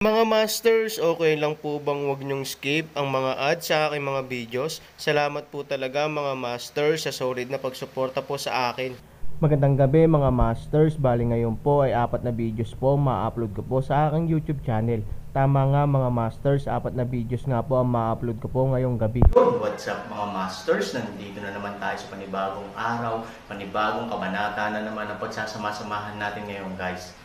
Mga masters, okay lang po bang wag niyong skip ang mga ads sa aking mga videos? Salamat po talaga mga masters sa solid na pagsuporta po sa akin. Magandang gabi mga masters, bali ngayon po ay 4 na videos po ma-upload ko po sa aking YouTube channel. Tama nga mga masters, 4 na videos nga po ang ma-upload ko po ngayong gabi. What's up mga masters? Nandito na naman tayo sa panibagong araw, panibagong kabanata na naman ang pagsasama-samahan natin ngayon guys.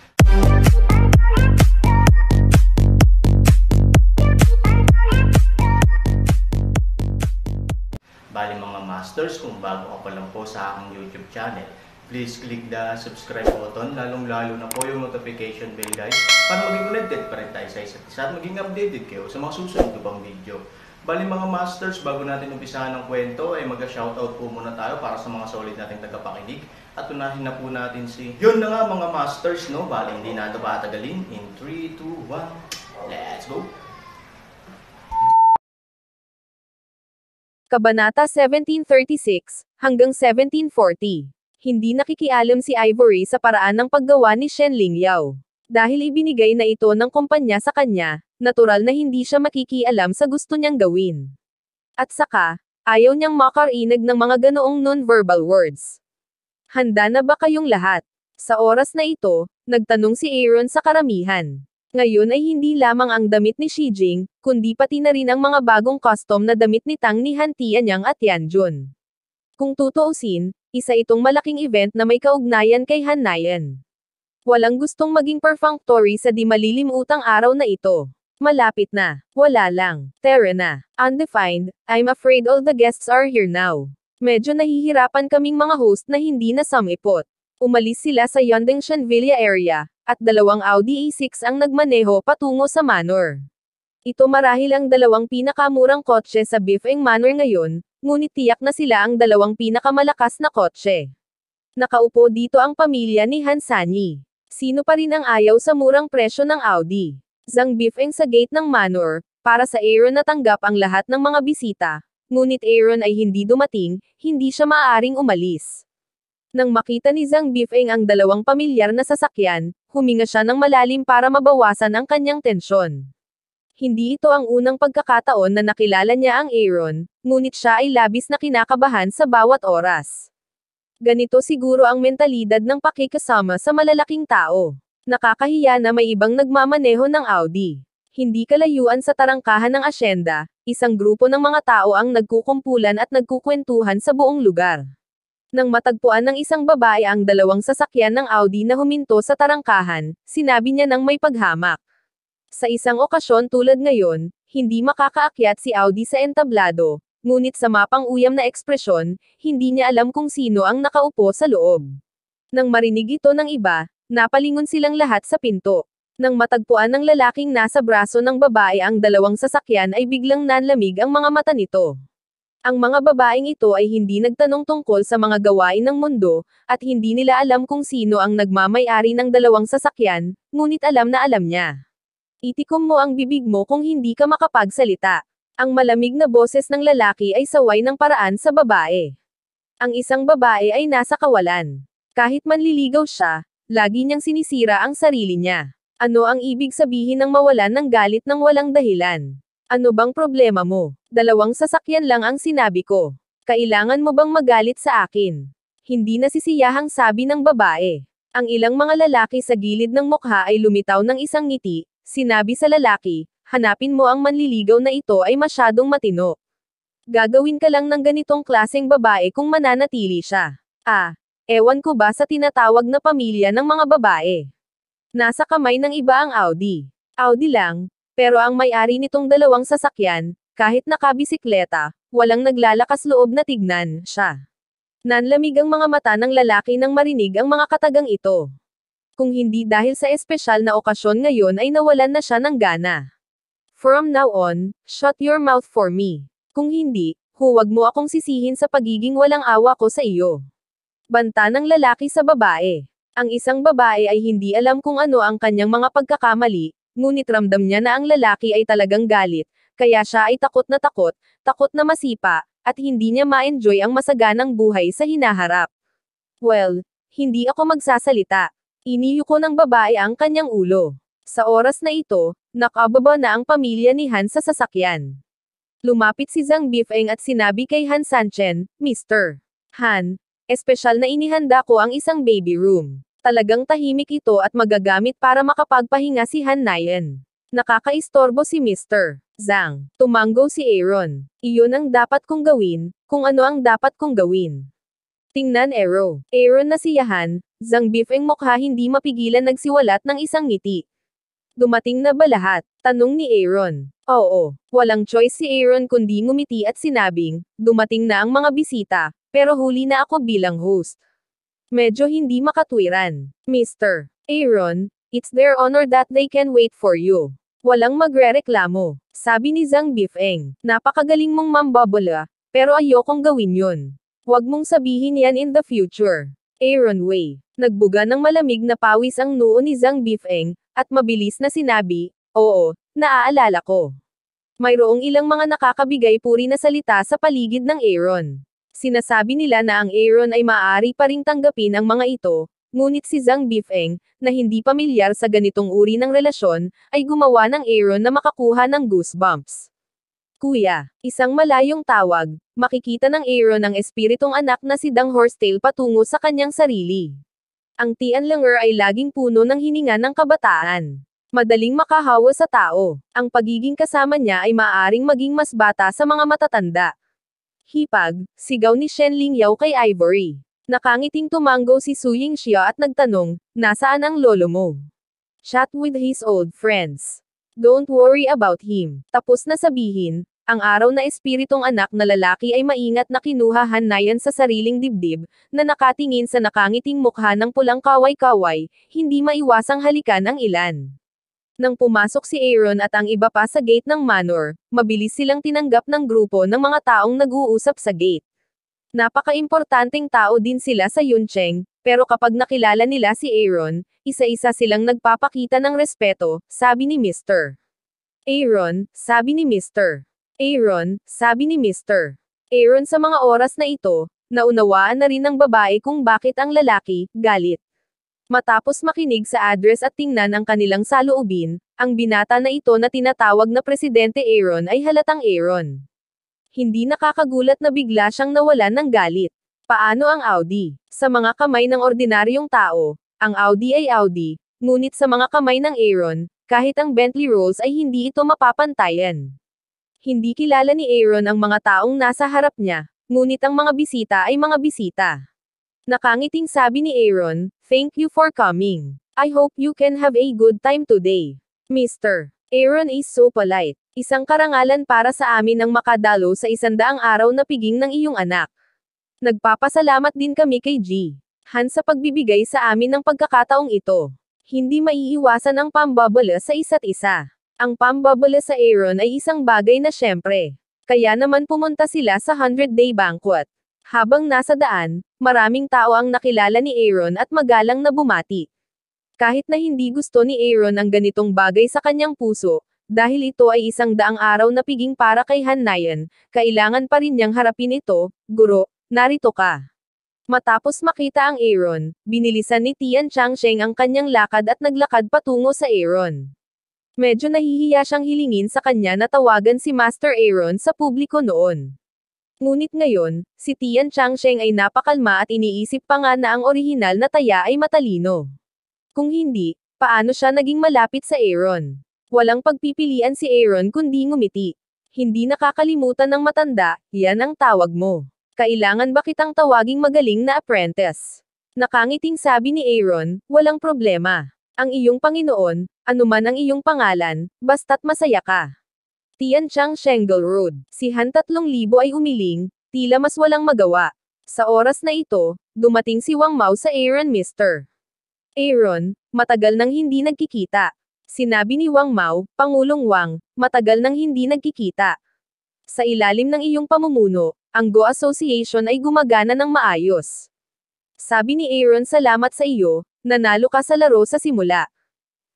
Bali mga masters, kung bago ka pa lang po sa aking YouTube channel, please click the subscribe button, lalong-lalo na po yung notification bell guys, para maging connected pa rin tayo sa isa't isa at maging updated kayo sa mga susunod ko pang video. Bali mga masters, bago natin umpisahan ng kwento ay mag-shoutout po muna tayo para sa mga solid nating tagapakinig. At unahin na po natin si... Yun na nga mga masters, no? Bali hindi na ito patagalin. In 3, 2, 1, let's go! Kabanata 1736 hanggang 1740. Hindi nakikialam si Ivory sa paraan ng paggawa ni Shen Lingyao. Dahil ibinigay na ito ng kumpanya sa kanya, natural na hindi siya makikialam sa gusto niyang gawin. At saka, ayaw niyang makarinig ng mga ganoong non-verbal words. Handa na ba kayong lahat? Sa oras na ito, nagtanong si Aaron sa karamihan. Ngayon ay hindi lamang ang damit ni Xi Jing, kundi pati na rin ang mga bagong custom na damit ni Tang ni Han Tianyang at Yan Jun. Kung tutuusin, isa itong malaking event na may kaugnayan kay Han Nayan. Walang gustong maging perfunctory sa di malilimutang araw na ito. Malapit na. Wala lang. Tara na. Undefined, I'm afraid all the guests are here now. Medyo nahihirapan kaming mga host na hindi na samipot. Umalis sila sa Yondengshan Villa area, at dalawang Audi A6 ang nagmaneho patungo sa Manor. Ito marahil ang dalawang pinakamurang kotse sa Bifeng Manor ngayon, ngunit tiyak na sila ang dalawang pinakamalakas na kotse. Nakaupo dito ang pamilya ni Han Sanyi. Sino pa rin ang ayaw sa murang presyo ng Audi? Zhang Bifeng sa gate ng Manor, para sa Aaron na tanggap ang lahat ng mga bisita. Ngunit Aaron ay hindi dumating, hindi siya maaaring umalis. Nang makita ni Zhang Bifeng ang dalawang pamilyar na sasakyan, huminga siya ng malalim para mabawasan ang kanyang tensyon. Hindi ito ang unang pagkakataon na nakilala niya ang Aaron, ngunit siya ay labis na kinakabahan sa bawat oras. Ganito siguro ang mentalidad ng pakikasama sa malalaking tao. Nakakahiya na may ibang nagmamaneho ng Audi. Hindi kalayuan sa tarangkahan ng asyenda, isang grupo ng mga tao ang nagkukumpulan at nagkukwentuhan sa buong lugar. Nang matagpuan ng isang babae ang dalawang sasakyan ng Audi na huminto sa tarangkahan, sinabi niya ng may paghamak. Sa isang okasyon tulad ngayon, hindi makakaakyat si Audi sa entablado, ngunit sa mapang-uyam na ekspresyon, hindi niya alam kung sino ang nakaupo sa loob. Nang marinig ito ng iba, napalingon silang lahat sa pinto. Nang matagpuan ng lalaking nasa braso ng babae ang dalawang sasakyan ay biglang nanlamig ang mga mata nito. Ang mga babaeng ito ay hindi nagtanong tungkol sa mga gawain ng mundo, at hindi nila alam kung sino ang nagmamay-ari ng dalawang sasakyan, ngunit alam na alam niya. Itikom mo ang bibig mo kung hindi ka makapagsalita. Ang malamig na boses ng lalaki ay saway ng paraan sa babae. Ang isang babae ay nasa kawalan. Kahit manliligaw siya, lagi niyang sinisira ang sarili niya. Ano ang ibig sabihin ng mawalan ng galit ng walang dahilan? Ano bang problema mo? Dalawang sasakyan lang ang sinabi ko. Kailangan mo bang magalit sa akin? Hindi nasisiyahang sabi ng babae. Ang ilang mga lalaki sa gilid ng mukha ay lumitaw ng isang ngiti, sinabi sa lalaki, hanapin mo ang manliligaw na ito ay masyadong matino. Gagawin ka lang ng ganitong klaseng babae kung mananatili siya. Ewan ko ba sa tinatawag na pamilya ng mga babae. Nasa kamay ng iba ang Audi. Audi lang. Pero ang may-ari nitong dalawang sasakyan, kahit nakabisikleta, walang naglalakas loob na tignan siya. Nanlamig ang mga mata ng lalaki nang marinig ang mga katagang ito. Kung hindi dahil sa espesyal na okasyon ngayon ay nawalan na siya ng gana. From now on, shut your mouth for me. Kung hindi, huwag mo akong sisihin sa pagiging walang awa ko sa iyo. Banta ng lalaki sa babae. Ang isang babae ay hindi alam kung ano ang kanyang mga pagkakamali, ngunit ramdam niya na ang lalaki ay talagang galit, kaya siya ay takot na masipa, at hindi niya ma-enjoy ang masaganang buhay sa hinaharap. Well, hindi ako magsasalita. Iniyuko ng babae ang kanyang ulo. Sa oras na ito, nakababa na ang pamilya ni Han sa sasakyan. Lumapit si Zhang Bifeng at sinabi kay Han Sanchen, Mr. Han, espesyal na inihanda ko ang isang baby room. Talagang tahimik ito at magagamit para makapagpahinga si Han Nayan. Nakakaistorbo si Mr. Zhang. Tumanggo si Aaron. Iyon ang dapat kong gawin, kung ano ang dapat kong gawin. Tingnan Aaron. Aaron na siyahan, Zhang Bifeng mukha hindi mapigilan nagsiwalat ng isang ngiti. Dumating na ba lahat? Tanong ni Aaron. Oo, walang choice si Aaron kundi ngumiti at sinabing, dumating na ang mga bisita, pero huli na ako bilang host. Medyo hindi makatwiran. Mr. Aaron, it's their honor that they can wait for you. Walang magrereklamo. Sabi ni Zhang Bifeng, napakagaling mong mambabola, pero ayokong gawin yun. Huwag mong sabihin yan in the future. Aaron Wei. Nagbuga ng malamig na pawis ang noo ni Zhang Bifeng, at mabilis na sinabi, oo, naaalala ko. Mayroong ilang mga nakakabigay puri na salita sa paligid ng Aaron. Sinasabi nila na ang Aaron ay maaari pa ring tanggapin ang mga ito, ngunit si Zhang Bifeng, na hindi pamilyar sa ganitong uri ng relasyon, ay gumawa ng Aaron na makakuha ng goosebumps. Kuya, isang malayong tawag, makikita ng Aaron ang espiritong anak na si Dang Horsetail patungo sa kanyang sarili. Ang Tianlanger ay laging puno ng hininga ng kabataan. Madaling makahawa sa tao. Ang pagiging kasama niya ay maaaring maging mas bata sa mga matatanda. Hipag, sigaw ni Shen Lingyao kay Ivory. Nakangiting tumanggo si Su Yingxia at nagtanong, nasaan ang lolo mo? Chat with his old friends. Don't worry about him. Tapos na sabihin, ang araw na espiritong anak na lalaki ay maingat na kinuha Han Nayan sa sariling dibdib, na nakatingin sa nakangiting mukha ng pulang kaway-kaway, hindi maiwasang halikan ang ilan. Nang pumasok si Aaron at ang iba pa sa gate ng manor, mabilis silang tinanggap ng grupo ng mga taong nag-uusap sa gate. Napaka-importanteng tao din sila sa Yuncheng, pero kapag nakilala nila si Aaron, isa-isa silang nagpapakita ng respeto, sabi ni Mr. Aaron, sabi ni Mr. Aaron, sabi ni Mr. Aaron sa mga oras na ito, naunawaan na rin ng babae kung bakit ang lalaki, galit. Matapos makinig sa address at tingnan ang kanilang saloobin, ang binata na ito na tinatawag na Presidente Aaron ay halatang Aaron. Hindi nakakagulat na bigla siyang nawalan ng galit. Paano ang Audi? Sa mga kamay ng ordinaryong tao, ang Audi ay Audi, ngunit sa mga kamay ng Aaron, kahit ang Bentley Rolls ay hindi ito mapapantayan. Hindi kilala ni Aaron ang mga taong nasa harap niya, ngunit ang mga bisita ay mga bisita. Nakangiting sabi ni Aaron, thank you for coming. I hope you can have a good time today. Mr. Aaron is so polite. Isang karangalan para sa amin ang makadalo sa 100 araw na piging ng iyong anak. Nagpapasalamat din kami kay G. Han sa pagbibigay sa amin ng pagkakataong ito. Hindi maiiwasan ang pambabala sa isa't isa. Ang pambabala sa Aaron ay isang bagay na syempre. Kaya naman pumunta sila sa 100-day banquet. Habang nasa daan, maraming tao ang nakilala ni Aaron at magalang na bumati. Kahit na hindi gusto ni Aaron ang ganitong bagay sa kanyang puso, dahil ito ay 100 araw na piging para kay Han Nayan, kailangan pa rin niyang harapin ito, guro, narito ka. Matapos makita ang Aaron, binilisan ni Tian Changsheng ang kanyang lakad at naglakad patungo sa Aaron. Medyo nahihiya siyang hilingin sa kanya na tawagan si Master Aaron sa publiko noon. Ngunit ngayon, si Tian Changsheng ay napakalma at iniisip pa nga na ang orihinal na taya ay matalino. Kung hindi, paano siya naging malapit sa Aaron? Walang pagpipilian si Aaron kundi ngumiti. Hindi nakakalimutan ng matanda, yan ang tawag mo. Kailangan ba kitang tawaging magaling na apprentice? Nakangiting sabi ni Aaron, walang problema. Ang iyong Panginoon, anuman ang iyong pangalan, basta't masaya ka. Tian Chang Shengle Road. Si Han 3,000 ay umiling, tila mas walang magawa. Sa oras na ito, dumating si Wang Mao sa Aaron Mr. Aaron, matagal nang hindi nagkikita. Sinabi ni Wang Mao, Pangulong Wang, matagal nang hindi nagkikita. Sa ilalim ng iyong pamumuno, ang Go Association ay gumagana ng maayos. Sabi ni Aaron, salamat sa iyo, nanalo ka sa laro sa simula.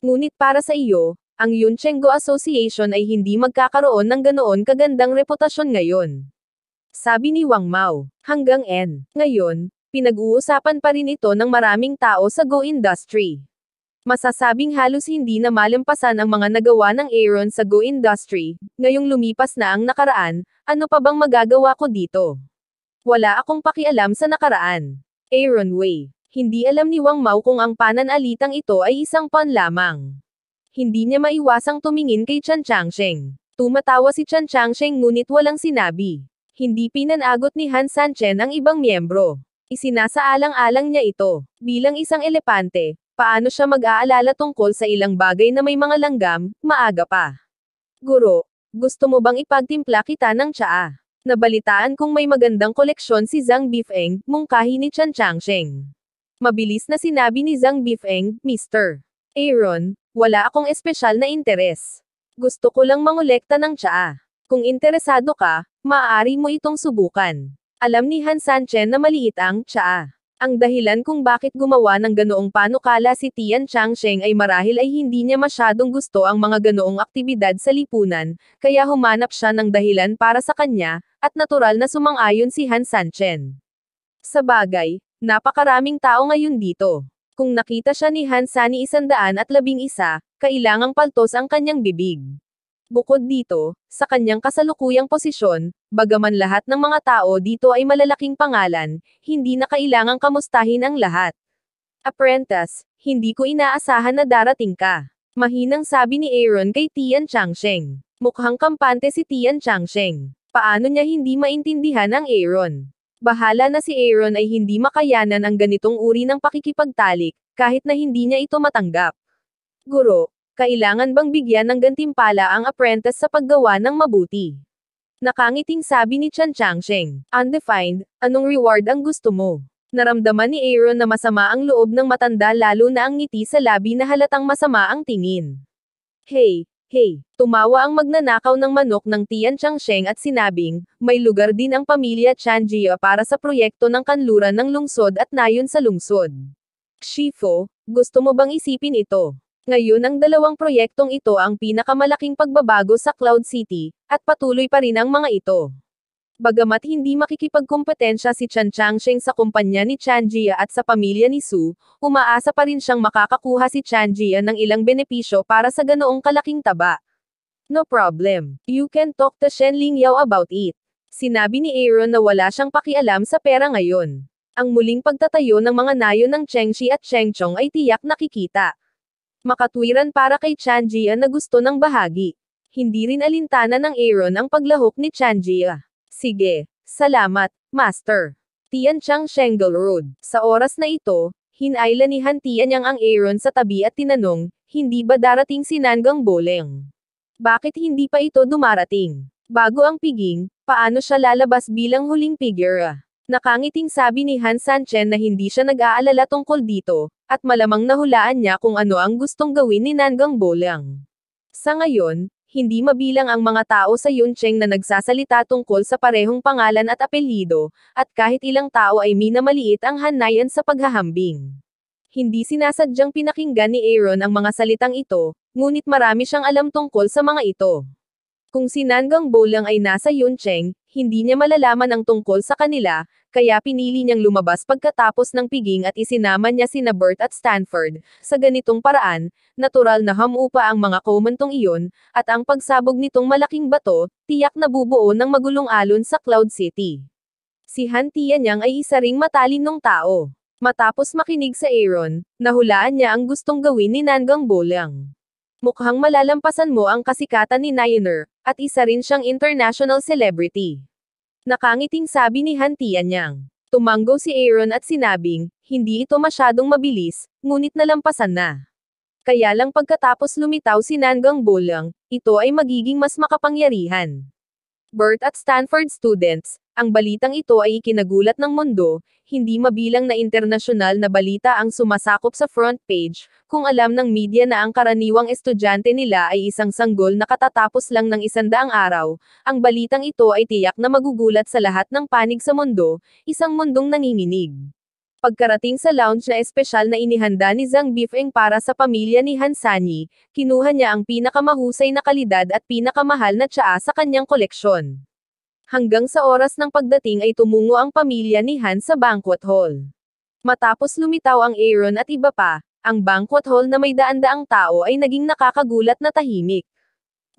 Ngunit para sa iyo, ang Yuncheng Go Association ay hindi magkakaroon ng ganoon kagandang reputasyon ngayon. Sabi ni Wang Mao, hanggang N. Ngayon, pinag-uusapan pa rin ito ng maraming tao sa Go industry. Masasabing halos hindi na malampasan ang mga nagawa ng Aaron sa Go industry, ngayong lumipas na ang nakaraan, ano pa bang magagawa ko dito? Wala akong pakialam sa nakaraan. Aaron Wei. Hindi alam ni Wang Mao kung ang pananalitang ito ay isang pan lamang. Hindi niya maiwasang tumingin kay Chan Changsheng. Tumatawa si Chan Changsheng ngunit walang sinabi. Hindi pinanagot ni Han Sanchen ang ibang miyembro. Isinasaalang-alang niya ito. Bilang isang elepante, paano siya mag-aalala tungkol sa ilang bagay na may mga langgam, maaga pa. Guro, gusto mo bang ipagtimpla kita ng tsaa? Nabalitaan kung may magandang koleksyon si Zhang Bifeng, mungkahi ni Chan Changsheng. Mabilis na sinabi ni Zhang Bifeng, Mr. Aaron, wala akong espesyal na interes. Gusto ko lang mangolekta ng tsaa. Kung interesado ka, maaari mo itong subukan. Alam ni Han Sanchen na maliit ang tsaa. Ang dahilan kung bakit gumawa ng ganoong panukala si Tian Changsheng ay marahil ay hindi niya masyadong gusto ang mga ganoong aktibidad sa lipunan, kaya humanap siya ng dahilan para sa kanya, at natural na sumang-ayon si Han Sanchen. Sa bagay, napakaraming tao ngayon dito. Kung nakita siya ni Han Sani 111, kailangang paltos ang kanyang bibig. Bukod dito, sa kanyang kasalukuyang posisyon, bagaman lahat ng mga tao dito ay malalaking pangalan, hindi na kailangang kamustahin ang lahat. Apprentice, hindi ko inaasahan na darating ka. Mahinang sabi ni Aaron kay Tian Changsheng. Mukhang kampante si Tian Changsheng. Paano niya hindi maintindihan ang Aaron? Bahala na si Aaron ay hindi makayanan ang ganitong uri ng pakikipagtalik, kahit na hindi niya ito matanggap. Guro, kailangan bang bigyan ng gantimpala ang apprentice sa paggawa ng mabuti? Nakangiting sabi ni Chan Changsheng. Undefined, anong reward ang gusto mo? Naramdaman ni Aaron na masama ang loob ng matanda lalo na ang ngiti sa labi na halatang masama ang tingin. Hey, tumawa ang magnanakaw ng manok ng Tian Changsheng at sinabing, may lugar din ang pamilya Chanjia para sa proyekto ng kanluran ng lungsod at nayon sa lungsod. Shifu, gusto mo bang isipin ito? Ngayon ang dalawang proyektong ito ang pinakamalaking pagbabago sa Cloud City, at patuloy pa rin ang mga ito. Bagamat hindi makikipagkompetensya si Chan Changsheng sa kumpanya ni Chanjia at sa pamilya ni Su, umaasa pa rin siyang makakakuha si Chanjia ng ilang benepisyo para sa ganoong kalaking taba. No problem. You can talk to Shen Lingyao about it. Sinabi ni Aaron na wala siyang pakialam sa pera ngayon. Ang muling pagtatayo ng mga nayon ng Chengxi at Chengchong ay tiyak nakikita. Makatwiran para kay Chanjia na gusto ng bahagi. Hindi rin alintana ng Aaron ang paglahok ni Chanjia. Sige, salamat, Master. Tian Changsheng Road. Sa oras na ito, hinailanihan Tian niyang ang Aaron sa tabi at tinanong, hindi ba darating si Nangang Boleng? Bakit hindi pa ito dumarating? Bago ang piging, paano siya lalabas bilang huling figure? Nakangiting sabi ni Han Sanchen na hindi siya nag-aalala tungkol dito, at malamang nahulaan niya kung ano ang gustong gawin ni Nangang Boleng. Sa ngayon, hindi mabilang ang mga tao sa Yuncheng na nagsasalita tungkol sa parehong pangalan at apelyido, at kahit ilang tao ay minamaliit ang hanayan sa paghahambing. Hindi sinasadyang pinakinggan ni Aaron ang mga salitang ito, ngunit marami siyang alam tungkol sa mga ito. Kung si Nangang Boleng ay nasa Yuncheng, hindi niya malalaman ang tungkol sa kanila, kaya pinili niyang lumabas pagkatapos ng piging at isinama niya sina Bert at Stanford. Sa ganitong paraan, natural na hamupa ang mga komentong iyon, at ang pagsabog nitong malaking bato, tiyak na bubuo ng magulong alon sa Cloud City. Si Han Tianyang ay isa ring matalinong tao. Matapos makinig sa Aaron, nahulaan niya ang gustong gawin ni Nangang Boleng. Mukhang malalampasan mo ang kasikatan ni Niner, at isa rin siyang international celebrity. Nakangiting sabi ni Han Tianyang. Tumanggo si Aaron at sinabing, hindi ito masyadong mabilis, ngunit nalampasan na. Kaya lang pagkatapos lumitaw si Nangang Boleng, ito ay magiging mas makapangyarihan. Bert at Stanford students, ang balitang ito ay ikinagulat ng mundo, hindi mabilang na internasyonal na balita ang sumasakop sa front page, kung alam ng media na ang karaniwang estudyante nila ay isang sanggol na katatapos lang ng 100 araw, ang balitang ito ay tiyak na magugulat sa lahat ng panig sa mundo, isang mundong nanginginig. Pagkarating sa lounge na espesyal na inihanda ni Zhang Bifeng para sa pamilya ni Han Sanyi, kinuha niya ang pinakamahusay na kalidad at pinakamahal na tsaa sa kanyang koleksyon. Hanggang sa oras ng pagdating ay tumungo ang pamilya ni Han sa banquet hall. Matapos lumitaw ang Aaron at iba pa, Ang banquet hall na may daan-daang tao ay naging nakakagulat na tahimik.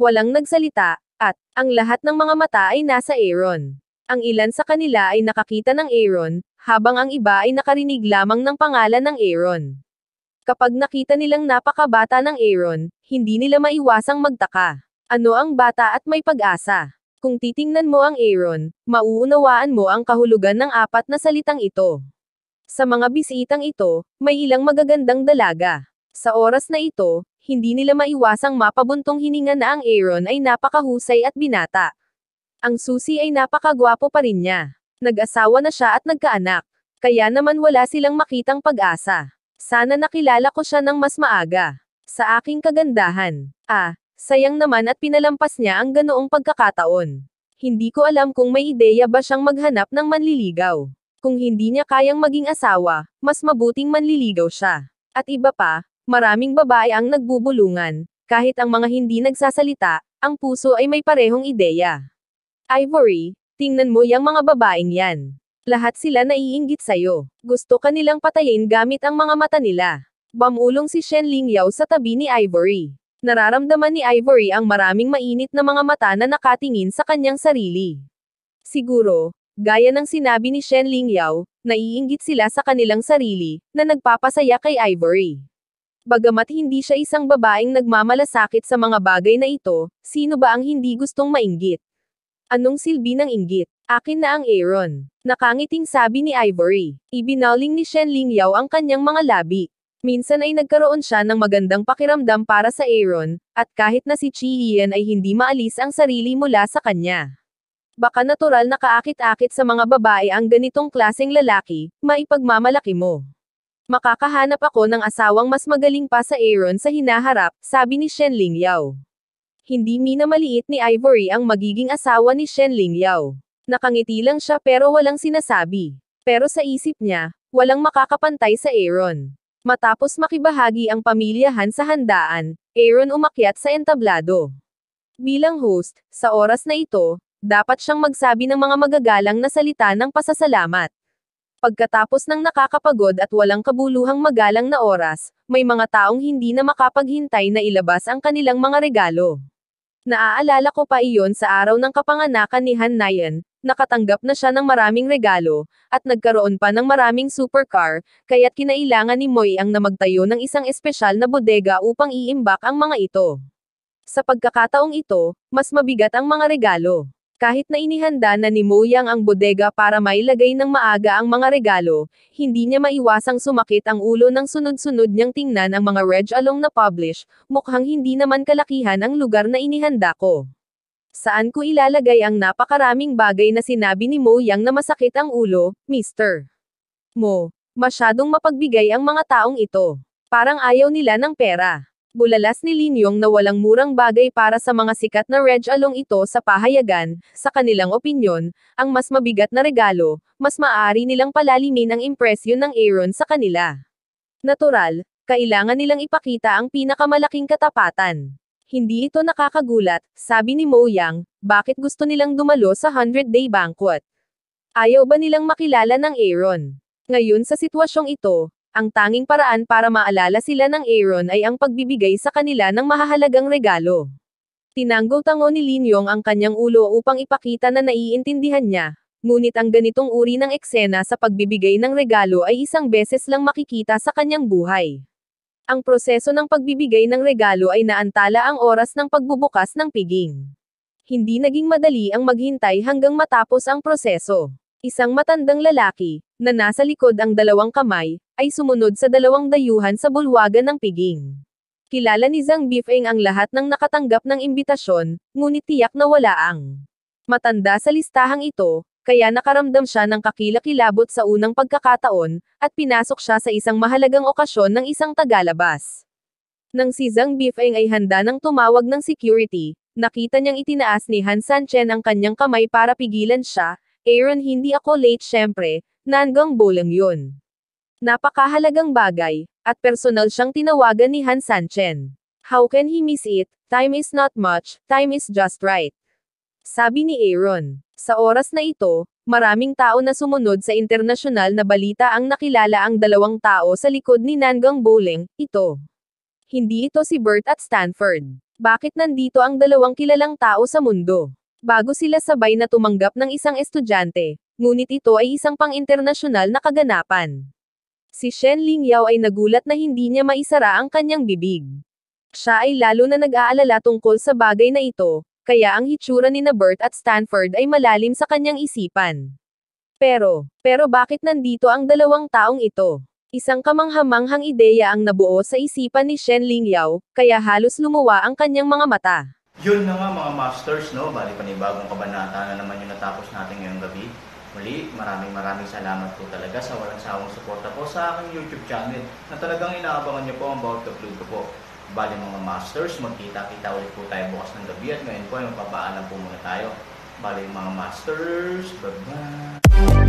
Walang nagsalita, at ang lahat ng mga mata ay nasa Aaron. Ang ilan sa kanila ay nakakita ng Aaron, habang ang iba ay nakarinig lamang ng pangalan ng Aaron. Kapag nakita nilang napakabata ng Aaron, hindi nila maiwasang magtaka. Ano ang bata at may pag-asa? Kung titingnan mo ang Aaron, mauunawaan mo ang kahulugan ng apat na salitang ito. Sa mga bisitang ito, may ilang magagandang dalaga. Sa oras na ito, hindi nila maiwasang mapabuntong hininga na ang Aaron ay napakahusay at binata. Ang susi ay napakagwapo pa rin niya. Nag-asawa na siya at nagkaanak. Kaya naman wala silang makitang pag-asa. Sana nakilala ko siya ng mas maaga. Sa aking kagandahan. Sayang naman at pinalampas niya ang ganoong pagkakataon. Hindi ko alam kung may ideya ba siyang maghanap ng manliligaw. Kung hindi niya kayang maging asawa, mas mabuting manliligaw siya. At iba pa, maraming babae ang nagbubulungan. Kahit ang mga hindi nagsasalita, ang puso ay may parehong ideya. Ivory, tingnan mo yang mga babaeng yan. Lahat sila naiinggit sa'yo. Gusto ka nilang patayin gamit ang mga mata nila. Bamulong si Shen Lingyao sa tabi ni Ivory. Nararamdaman ni Ivory ang maraming mainit na mga mata na nakatingin sa kanyang sarili. Siguro, gaya ng sinabi ni Shen Lingyao, naiinggit sila sa kanilang sarili, na nagpapasaya kay Ivory. Bagamat hindi siya isang babaeng nagmamalasakit sa mga bagay na ito, sino ba ang hindi gustong mainggit? Anong silbi ng inggit? Akin na ang Aaron. Nakangiting sabi ni Ivory. Ibinaling ni Shen Lingyao ang kanyang mga labi. Minsan ay nagkaroon siya ng magandang pakiramdam para sa Aaron, at kahit na si Chi Ian ay hindi maalis ang sarili mula sa kanya. Baka natural na kaakit-akit sa mga babae ang ganitong klaseng lalaki, maipagmamalaki mo. Makakahanap ako ng asawang mas magaling pa sa Aaron sa hinaharap, sabi ni Shen Lingyao. Hindi minamaliit ni Ivory ang magiging asawa ni Shen Lingyao. Nakangiti lang siya pero walang sinasabi. Pero sa isip niya, walang makakapantay sa Aaron. Matapos makibahagi ang pamilyahan sa handaan, Aaron umakyat sa entablado. Bilang host, sa oras na ito, dapat siyang magsabi ng mga magagalang na salita ng pasasalamat. Pagkatapos ng nakakapagod at walang kabuluhang magalang na oras, may mga taong hindi na makapaghintay na ilabas ang kanilang mga regalo. Naaalala ko pa iyon sa araw ng kapanganakan ni Han Nayan, nakatanggap na siya ng maraming regalo, at nagkaroon pa ng maraming supercar, kaya't kinailangan ni Moy ang na magtayo ng isang espesyal na bodega upang iimbak ang mga ito. Sa pagkakataong ito, mas mabigat ang mga regalo. Kahit na inihanda na ni Moyang ang bodega para mailagay ng maaga ang mga regalo, hindi niya maiwasang sumakit ang ulo ng sunod-sunod niyang tingnan ang mga reg along na publish, mukhang hindi naman kalakihan ang lugar na inihanda ko. Saan ko ilalagay ang napakaraming bagay na sinabi ni Moyang na masakit ang ulo, Mr. Mo? Masyadong mapagbigay ang mga taong ito. Parang ayaw nila ng pera. Bulalas ni Lin Yong na walang murang bagay para sa mga sikat na reg along ito sa pahayagan, sa kanilang opinyon, ang mas mabigat na regalo, mas maaari nilang palalimin ang impresyon ng Aaron sa kanila. Natural, kailangan nilang ipakita ang pinakamalaking katapatan. Hindi ito nakakagulat, sabi ni Mo Yang, bakit gusto nilang dumalo sa 100-day banquet? Ayaw ba nilang makilala ng Aaron? Ngayon sa sitwasyong ito, ang tanging paraan para maalala sila ng Aaron ay ang pagbibigay sa kanila ng mahahalagang regalo. Tinanggo-tango ni Lin Yong ang kanyang ulo upang ipakita na naiintindihan niya, ngunit ang ganitong uri ng eksena sa pagbibigay ng regalo ay isang beses lang makikita sa kanyang buhay. Ang proseso ng pagbibigay ng regalo ay naantala ang oras ng pagbubukas ng piging. Hindi naging madali ang maghintay hanggang matapos ang proseso. Isang matandang lalaki, na nasa likod ang dalawang kamay, ay sumunod sa dalawang dayuhan sa bulwagan ng piging. Kilala ni Zhang Bifeng ang lahat ng nakatanggap ng imbitasyon, ngunit tiyak na wala ang matanda sa listahang ito, kaya nakaramdam siya ng kakilakilabot sa unang pagkakataon, at pinasok siya sa isang mahalagang okasyon ng isang tagalabas. Nang si Zhang Bifeng ay handa ng tumawag ng security, nakita niyang itinaas ni Han Sanchen ang kanyang kamay para pigilan siya. Aaron, hindi ako late syempre, nanggang bolang yun. Napakahalagang bagay, at personal siyang tinawagan ni Han Sanchen. How can he miss it? Time is not much, time is just right. Sabi ni Aaron. Sa oras na ito, Maraming tao na sumunod sa internasyonal na balita ang nakilala ang dalawang tao sa likod ni Nangang Bowling, ito. Hindi ito si Bert at Stanford. Bakit nandito ang dalawang kilalang tao sa mundo? Bago sila sabay na tumanggap ng isang estudyante, ngunit ito ay isang pang-internasyonal na kaganapan. Si Shen Lingyao ay nagulat na hindi niya maisara ang kanyang bibig. Siya ay lalo na nag-aalala tungkol sa bagay na ito, kaya ang hitsura ni na Bert at Stanford ay malalim sa kanyang isipan. Pero bakit nandito ang dalawang taong ito? Isang kamanghamanghang ideya ang nabuo sa isipan ni Shen Lingyao, kaya halos lumuwa ang kanyang mga mata. Yun na nga mga masters, no? Bali panibagong kabanata na naman yung natapos natin ngayong gabi. Muli, maraming salamat po talaga sa walang sawang suporta po sa aking YouTube channel na talagang inaabangan niyo po ang bawat upload ko po. Bali mga masters, magkita-kita ulit po tayo bukas ng gabi at ngayon po ay magpapaalam po muna tayo. Bali mga masters, bye-bye!